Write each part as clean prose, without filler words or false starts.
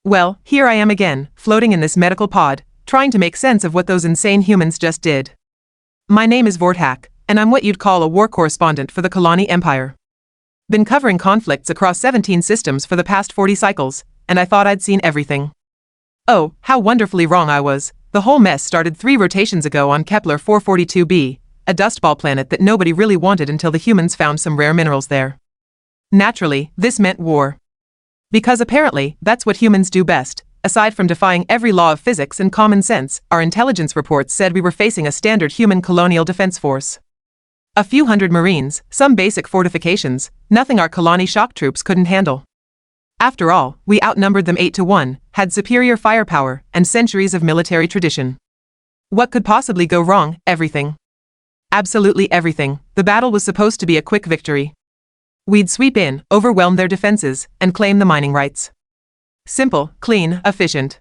Well, here I am again, floating in this medical pod, trying to make sense of what those insane humans just did. My name is Vorthak, and I'm what you'd call a war correspondent for the Kalani Empire. Been covering conflicts across 17 systems for the past 40 cycles, and I thought I'd seen everything. Oh, how wonderfully wrong I was. The whole mess started 3 rotations ago on Kepler 442b, a dustball planet that nobody really wanted until the humans found some rare minerals there. Naturally, this meant war. Because apparently, that's what humans do best. Aside from defying every law of physics and common sense, our intelligence reports said we were facing a standard human colonial defense force. A few hundred Marines, some basic fortifications, nothing our Kalani shock troops couldn't handle. After all, we outnumbered them 8-1, had superior firepower, and centuries of military tradition. What could possibly go wrong? Everything. Absolutely everything. The battle was supposed to be a quick victory. We'd sweep in, overwhelm their defenses, and claim the mining rights. Simple, clean, efficient.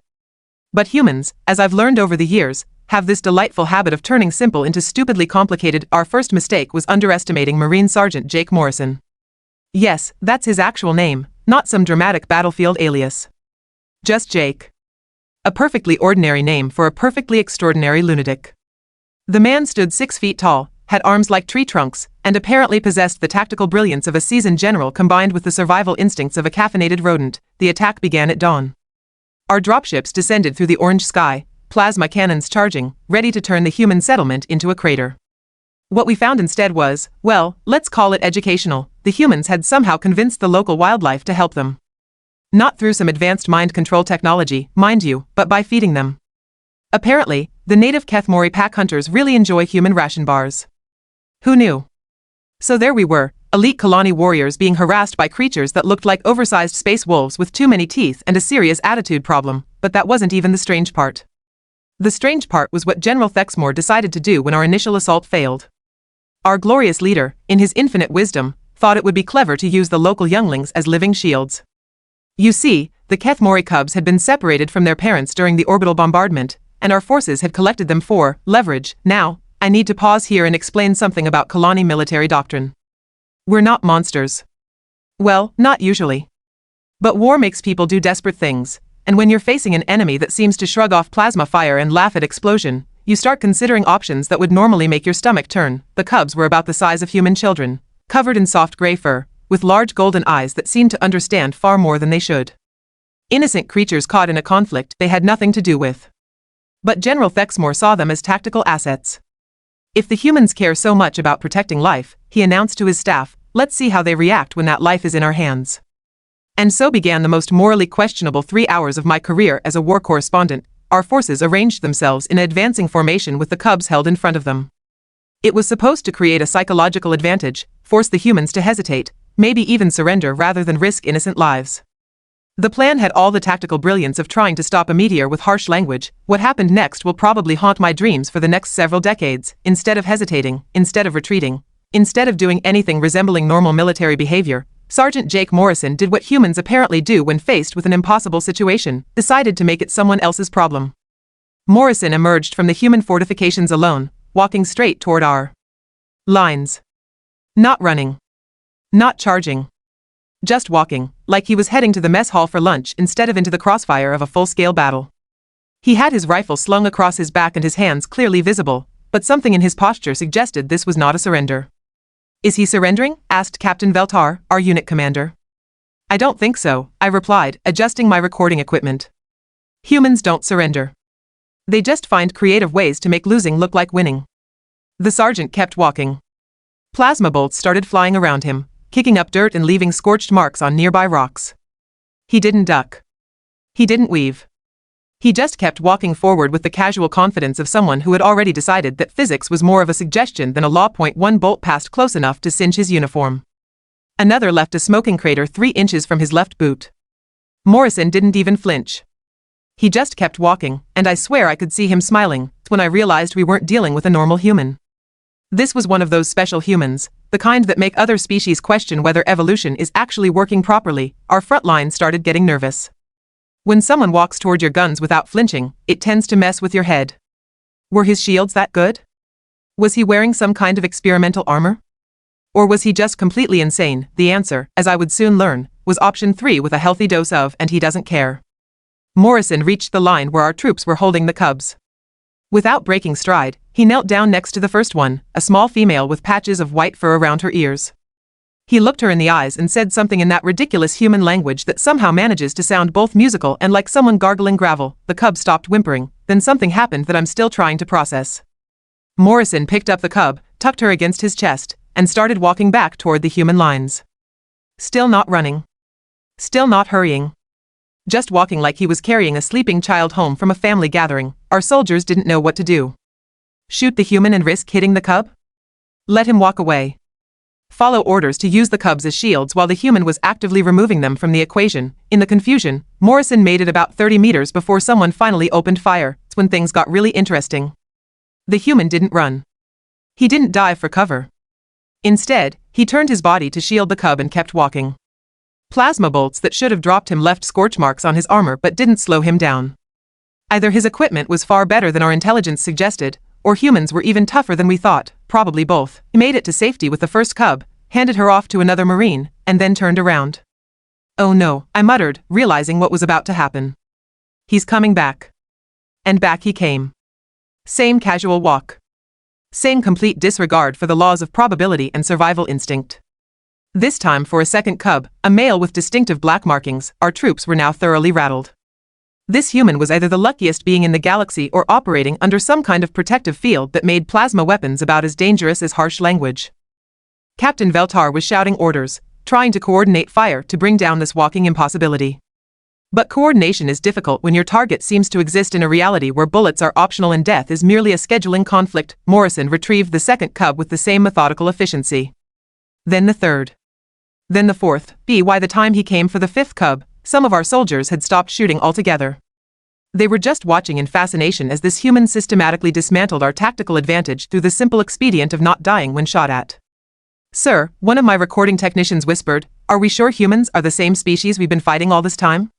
But humans, as I've learned over the years, have this delightful habit of turning simple into stupidly complicated. Our first mistake was underestimating Marine Sergeant Jake Morrison. Yes, that's his actual name, not some dramatic battlefield alias. Just Jake. A perfectly ordinary name for a perfectly extraordinary lunatic. The man stood 6 feet tall, had arms like tree trunks, and apparently possessed the tactical brilliance of a seasoned general combined with the survival instincts of a caffeinated rodent. The attack began at dawn. Our dropships descended through the orange sky, plasma cannons charging, ready to turn the human settlement into a crater. What we found instead was, well, let's call it educational. The humans had somehow convinced the local wildlife to help them. Not through some advanced mind control technology, mind you, but by feeding them. Apparently, the native Keth'mori pack hunters really enjoy human ration bars. Who knew? So there we were, elite Kalani warriors being harassed by creatures that looked like oversized space wolves with too many teeth and a serious attitude problem, but that wasn't even the strange part. The strange part was what General Keth'mori decided to do when our initial assault failed. Our glorious leader, in his infinite wisdom, thought it would be clever to use the local younglings as living shields. You see, the Keth'mori cubs had been separated from their parents during the orbital bombardment, and our forces had collected them for leverage. Now, I need to pause here and explain something about Kalani military doctrine. We're not monsters. Well, not usually. But war makes people do desperate things, and when you're facing an enemy that seems to shrug off plasma fire and laugh at explosion, you start considering options that would normally make your stomach turn. The cubs were about the size of human children, covered in soft gray fur, with large golden eyes that seemed to understand far more than they should. Innocent creatures caught in a conflict they had nothing to do with. But General Keth'mori saw them as tactical assets. If the humans care so much about protecting life, he announced to his staff, let's see how they react when that life is in our hands. And so began the most morally questionable 3 hours of my career as a war correspondent. Our forces arranged themselves in an advancing formation with the cubs held in front of them. It was supposed to create a psychological advantage, force the humans to hesitate, maybe even surrender rather than risk innocent lives. The plan had all the tactical brilliance of trying to stop a meteor with harsh language. What happened next will probably haunt my dreams for the next several decades. Instead of hesitating, instead of retreating, instead of doing anything resembling normal military behavior, Sergeant Jake Morrison did what humans apparently do when faced with an impossible situation, decided to make it someone else's problem. Morrison emerged from the human fortifications alone, walking straight toward our lines. Not running. Not charging. Just walking, like he was heading to the mess hall for lunch instead of into the crossfire of a full-scale battle. He had his rifle slung across his back and his hands clearly visible, but something in his posture suggested this was not a surrender. Is he surrendering? Asked Captain Veltar, our unit commander. I don't think so, I replied, adjusting my recording equipment. Humans don't surrender. They just find creative ways to make losing look like winning. The sergeant kept walking. Plasma bolts started flying around him, kicking up dirt and leaving scorched marks on nearby rocks. He didn't duck. He didn't weave. He just kept walking forward with the casual confidence of someone who had already decided that physics was more of a suggestion than a law. One bolt passed close enough to singe his uniform. Another left a smoking crater 3 inches from his left boot. Morrison didn't even flinch. He just kept walking, and I swear I could see him smiling when I realized we weren't dealing with a normal human. This was one of those special humans, the kind that make other species question whether evolution is actually working properly. Our front line started getting nervous. When someone walks toward your guns without flinching, it tends to mess with your head. Were his shields that good? Was he wearing some kind of experimental armor? Or was he just completely insane? The answer, as I would soon learn, was option 3 with a healthy dose of, and he doesn't care. Morrison reached the line where our troops were holding the cubs. Without breaking stride, he knelt down next to the first one, a small female with patches of white fur around her ears. He looked her in the eyes and said something in that ridiculous human language that somehow manages to sound both musical and like someone gargling gravel. The cub stopped whimpering, then something happened that I'm still trying to process. Morrison picked up the cub, tucked her against his chest, and started walking back toward the human lines. Still not running. Still not hurrying. Just walking like he was carrying a sleeping child home from a family gathering. Our soldiers didn't know what to do. Shoot the human and risk hitting the cub? Let him walk away. Follow orders to use the cubs as shields while the human was actively removing them from the equation. In the confusion, Morrison made it about 30 meters before someone finally opened fire. It's when things got really interesting. The human didn't run. He didn't dive for cover. Instead, he turned his body to shield the cub and kept walking. Plasma bolts that should have dropped him left scorch marks on his armor but didn't slow him down. Either his equipment was far better than our intelligence suggested, or humans were even tougher than we thought, probably both. He made it to safety with the first cub, handed her off to another Marine, and then turned around. Oh no, I muttered, realizing what was about to happen. He's coming back. And back he came. Same casual walk. Same complete disregard for the laws of probability and survival instinct. This time for a second cub, a male with distinctive black markings. Our troops were now thoroughly rattled. This human was either the luckiest being in the galaxy or operating under some kind of protective field that made plasma weapons about as dangerous as harsh language. Captain Veltar was shouting orders, trying to coordinate fire to bring down this walking impossibility. But coordination is difficult when your target seems to exist in a reality where bullets are optional and death is merely a scheduling conflict. Morrison retrieved the second cub with the same methodical efficiency. Then the third. Then the fourth. By the time he came for the fifth cub, some of our soldiers had stopped shooting altogether. They were just watching in fascination as this human systematically dismantled our tactical advantage through the simple expedient of not dying when shot at. Sir, one of my recording technicians whispered, are we sure humans are the same species we've been fighting all this time?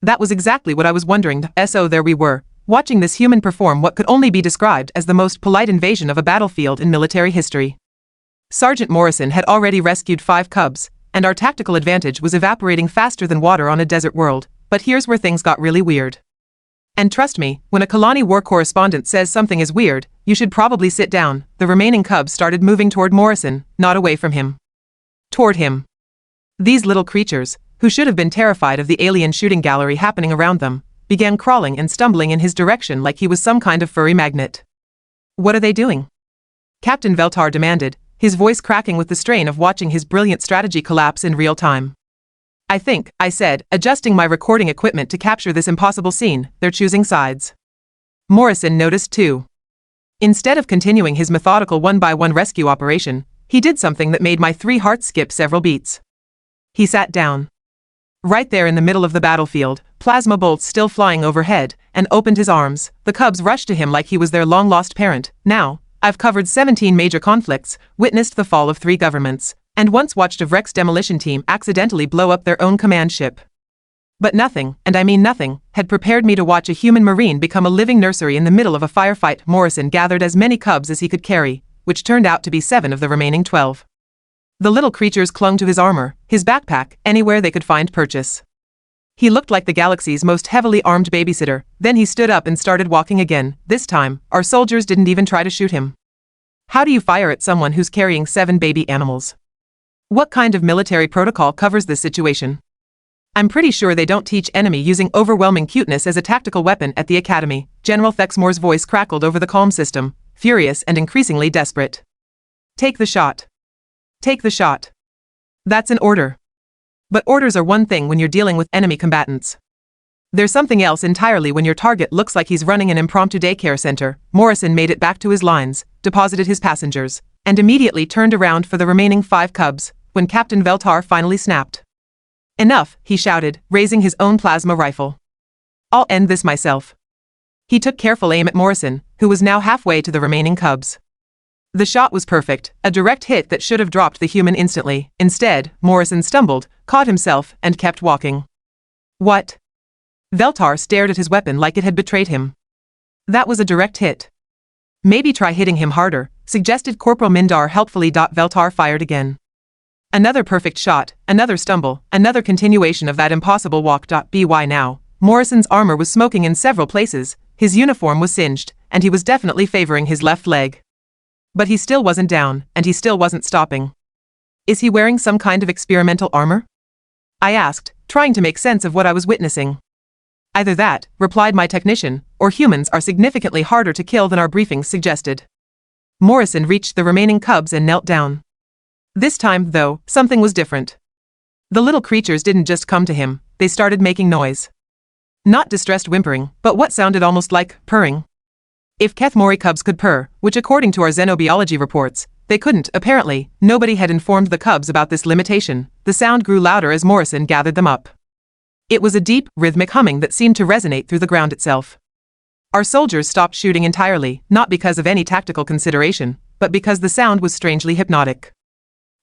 That was exactly what I was wondering. So there we were, watching this human perform what could only be described as the most polite invasion of a battlefield in military history. Sergeant Morrison had already rescued 5 cubs, and our tactical advantage was evaporating faster than water on a desert world. But here's where things got really weird. And trust me, when a Kalani war correspondent says something is weird, you should probably sit down. The remaining cubs started moving toward Morrison, not away from him. Toward him. These little creatures, who should have been terrified of the alien shooting gallery happening around them, began crawling and stumbling in his direction like he was some kind of furry magnet. What are they doing? Captain Veltar demanded, his voice cracking with the strain of watching his brilliant strategy collapse in real time. I think, I said, adjusting my recording equipment to capture this impossible scene, they're choosing sides. Morrison noticed too. Instead of continuing his methodical one-by-one rescue operation, he did something that made my 3 hearts skip several beats. He sat down. Right there in the middle of the battlefield, plasma bolts still flying overhead, and opened his arms. The cubs rushed to him like he was their long-lost parent. Now, I've covered 17 major conflicts, witnessed the fall of 3 governments, and once watched a Vrex demolition team accidentally blow up their own command ship. But nothing, and I mean nothing, had prepared me to watch a human marine become a living nursery in the middle of a firefight. Morrison gathered as many cubs as he could carry, which turned out to be 7 of the remaining 12. The little creatures clung to his armor, his backpack, anywhere they could find purchase. He looked like the galaxy's most heavily armed babysitter. Then he stood up and started walking again. This time, our soldiers didn't even try to shoot him. How do you fire at someone who's carrying 7 baby animals? What kind of military protocol covers this situation? I'm pretty sure they don't teach enemy using overwhelming cuteness as a tactical weapon at the academy. General Keth'mori's voice crackled over the comm system, furious and increasingly desperate. Take the shot. Take the shot. That's an order. But orders are one thing when you're dealing with enemy combatants. There's something else entirely when your target looks like he's running an impromptu daycare center. Morrison made it back to his lines, deposited his passengers, and immediately turned around for the remaining 5 cubs, when Captain Veltar finally snapped. Enough, he shouted, raising his own plasma rifle. I'll end this myself. He took careful aim at Morrison, who was now halfway to the remaining cubs. The shot was perfect, a direct hit that should have dropped the human instantly. Instead, Morrison stumbled, caught himself, and kept walking. What? Veltar stared at his weapon like it had betrayed him. That was a direct hit. Maybe try hitting him harder, suggested Corporal Mindar helpfully. Veltar fired again. Another perfect shot, another stumble, another continuation of that impossible walk. By now, Morrison's armor was smoking in several places, his uniform was singed, and he was definitely favoring his left leg. But he still wasn't down, and he still wasn't stopping. Is he wearing some kind of experimental armor? I asked, trying to make sense of what I was witnessing. Either that, replied my technician, or humans are significantly harder to kill than our briefings suggested. Morrison reached the remaining cubs and knelt down. This time, though, something was different. The little creatures didn't just come to him, they started making noise. Not distressed whimpering, but what sounded almost like purring. If Keth'mori cubs could purr, which according to our xenobiology reports, they couldn't, apparently, nobody had informed the cubs about this limitation. The sound grew louder as Morrison gathered them up. It was a deep, rhythmic humming that seemed to resonate through the ground itself. Our soldiers stopped shooting entirely, not because of any tactical consideration, but because the sound was strangely hypnotic.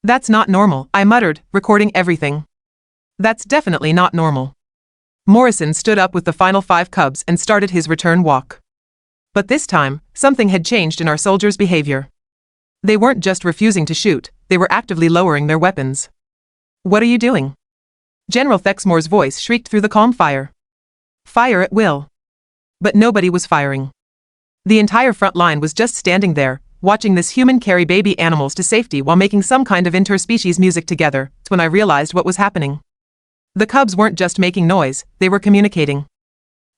That's not normal, I muttered, recording everything. That's definitely not normal. Morrison stood up with the final 5 cubs and started his return walk. But this time, something had changed in our soldiers' behavior. They weren't just refusing to shoot, they were actively lowering their weapons. What are you doing? General Keth'mori's voice shrieked through the calm fire. Fire at will. But nobody was firing. The entire front line was just standing there, watching this human carry baby animals to safety while making some kind of interspecies music together. It's when I realized what was happening. The cubs weren't just making noise, they were communicating.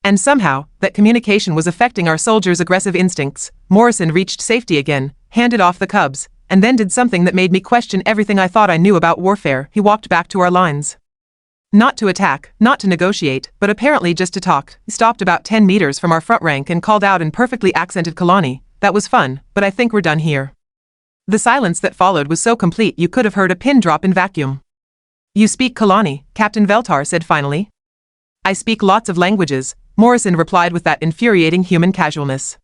And somehow, that communication was affecting our soldiers' aggressive instincts. Morrison reached safety again, handed off the cubs, and then did something that made me question everything I thought I knew about warfare. He walked back to our lines. Not to attack, not to negotiate, but apparently just to talk. He stopped about 10 meters from our front rank and called out in perfectly accented Kalani. That was fun, but I think we're done here. The silence that followed was so complete you could have heard a pin drop in vacuum. You speak Kalani, Captain Veltar said finally. I speak lots of languages, Morrison replied with that infuriating human casualness.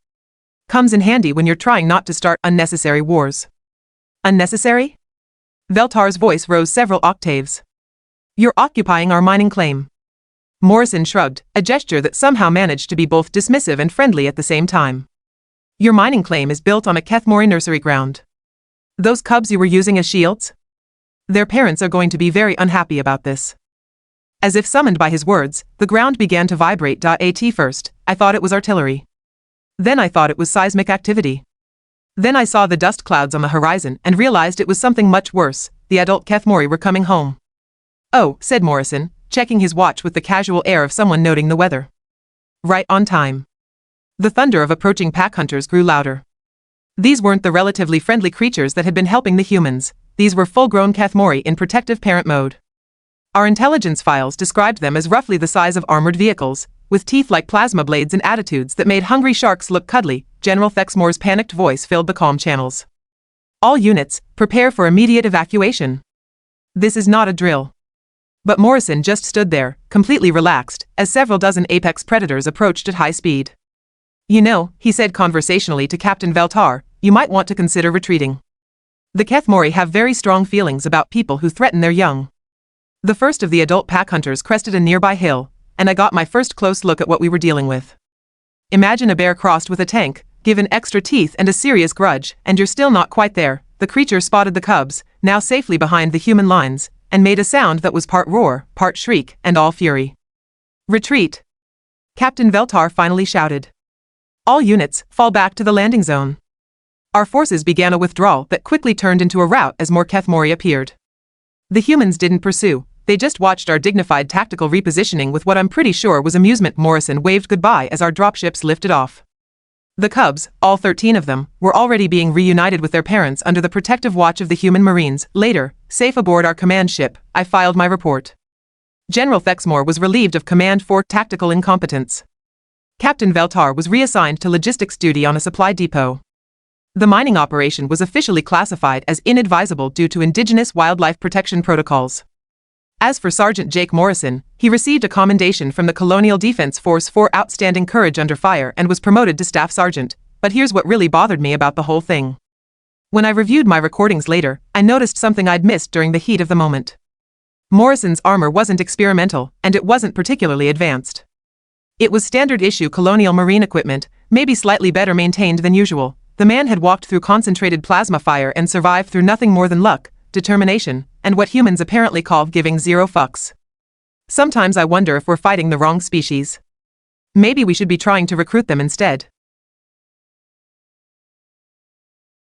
Comes in handy when you're trying not to start unnecessary wars. Unnecessary? Veltar's voice rose several octaves. You're occupying our mining claim. Morrison shrugged, a gesture that somehow managed to be both dismissive and friendly at the same time. Your mining claim is built on a Keth'mori nursery ground. Those cubs you were using as shields? Their parents are going to be very unhappy about this. As if summoned by his words, the ground began to vibrate. At first, I thought it was artillery. Then I thought it was seismic activity. Then I saw the dust clouds on the horizon and realized it was something much worse. The adult Keth'mori were coming home. Oh, said Morrison, checking his watch with the casual air of someone noting the weather. Right on time. The thunder of approaching pack hunters grew louder. These weren't the relatively friendly creatures that had been helping the humans. These were full-grown Keth'mori in protective parent mode. Our intelligence files described them as roughly the size of armored vehicles, with teeth like plasma blades and attitudes that made hungry sharks look cuddly. General Keth'mori's panicked voice filled the calm channels. All units, prepare for immediate evacuation. This is not a drill. But Morrison just stood there, completely relaxed, as several dozen apex predators approached at high speed. You know, he said conversationally to Captain Veltar, you might want to consider retreating. The Keth'mori have very strong feelings about people who threaten their young. The first of the adult pack hunters crested a nearby hill, and I got my first close look at what we were dealing with. Imagine a bear crossed with a tank, given extra teeth and a serious grudge, and you're still not quite there. The creature spotted the cubs, now safely behind the human lines, and made a sound that was part roar, part shriek, and all fury. Retreat! Captain Veltar finally shouted. All units, fall back to the landing zone. Our forces began a withdrawal that quickly turned into a rout as more Keth'mori appeared. The humans didn't pursue, they just watched our dignified tactical repositioning with what I'm pretty sure was amusement. Morrison waved goodbye as our dropships lifted off. The cubs, all 13 of them, were already being reunited with their parents under the protective watch of the human marines. Later, safe aboard our command ship, I filed my report. General Keth'mori was relieved of command for tactical incompetence. Captain Veltar was reassigned to logistics duty on a supply depot. The mining operation was officially classified as inadvisable due to indigenous wildlife protection protocols. As for Sergeant Jake Morrison, he received a commendation from the Colonial Defense Force for outstanding courage under fire and was promoted to staff sergeant. But here's what really bothered me about the whole thing. When I reviewed my recordings later, I noticed something I'd missed during the heat of the moment. Morrison's armor wasn't experimental, and it wasn't particularly advanced. It was standard-issue colonial marine equipment, maybe slightly better maintained than usual. The man had walked through concentrated plasma fire and survived through nothing more than luck, determination, and what humans apparently call giving zero fucks. Sometimes I wonder if we're fighting the wrong species. Maybe we should be trying to recruit them instead.